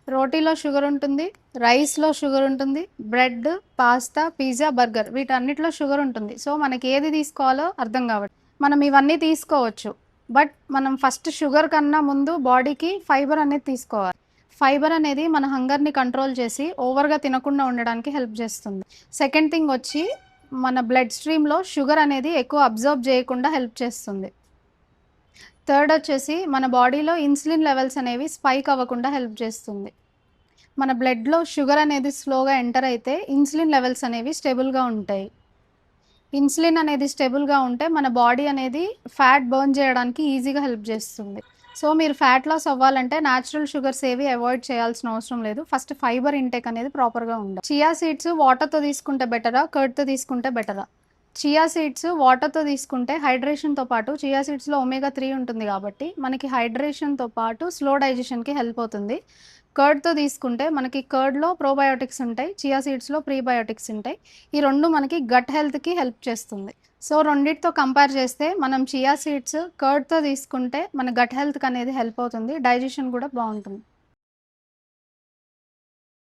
రోటీలో sugar ఉంటుంది, రైస్‌లో sugar ఉంటుంది, బ్రెడ్, పాస్తా, పిజ్జా, బర్గర్ వీటన్నిటిలో షుగర్ ఉంటుంది. సో, మనకి ఏది తీసుకోవాలో అర్థం కావట్లేదు. మనం ఇవన్నీ తీసుకోవచ్చు. బట్ మనం ఫస్ట్ షుగర్ కన్నా ముందు బాడీకి ఫైబర్ అనేది తీసుకోవాలి. ఫైబర్ అనేది మన హంగర్‌ని కంట్రోల్ చేసి ఓవర్‌గా తినకుండా ఉండడానికి హెల్ప్ చేస్తుంది. సెకండ్ థింగ్ వచ్చి మన బ్లడ్ స్ట్రీమ్‌లో షుగర్ అనేది ఎక్కువ అబ్జర్వ్ చేయకుండా హెల్ప్ చేస్తుంది. థర్డ్ వచ్చేసి మన బాడీలో ఇన్సులిన్ లెవెల్స్ అనేవి స్పైక్ అవ్వకుండా హెల్ప్ చేస్తుంది. మన బ్లడ్‌లో షుగర్ అనేది స్లోగా ఎంటర్ అయితే ఇన్సులిన్ లెవెల్స్ అనేవి స్టేబుల్‌గా ఉంటాయి. ఇన్సులిన్ అనేది స్టేబుల్‌గా ఉంటే మన బాడీ అనేది ఫ్యాట్ బర్న్ చేయడానికి ఈజీగా హెల్ప్ చేస్తుంది. సో, మీరు ఫ్యాట్ లాస్ అవ్వాలంటే న్యాచురల్ షుగర్స్ ఏవి అవాయిడ్ చేయాల్సిన అవసరం లేదు. ఫస్ట్ ఫైబర్ ఇంటేక్ అనేది ప్రాపర్‌గా ఉండాలి. చియా సీడ్స్ వాటర్‌తో తీసుకుంటే బెటరా? కర్డ్‌తో తీసుకుంటే బెటరా? చియా సీడ్స్ వాటర్‌తో తీసుకుంటే హైడ్రేషన్‌తో పాటు చియా సీడ్స్‌లో ఒమేగా 3 ఉంటుంది కాబట్టి మనకి హైడ్రేషన్‌తో పాటు స్లో డైజెషన్‌కి హెల్ప్ అవుతుంది. కర్డ్‌తో తీసుకుంటే మనకి కర్డ్‌లో ప్రోబయోటిక్స్ ఉంటాయి. చియా సీడ్స్‌లో ప్రీబయోటిక్స్ ఉంటాయి. ఈ 2 మనకి గట్ హెల్త్‌కి హెల్ప్ చేస్తుంది. సో, రెండిటితో కంపేర్ చేస్తే మనం చియా సీడ్స్ కర్డ్‌తో తీసుకుంటే మన గట్ హెల్త్‌కి అనేది హెల్ప్ అవుతుంది. డైజెషన్ కూడా బావుంటుంది.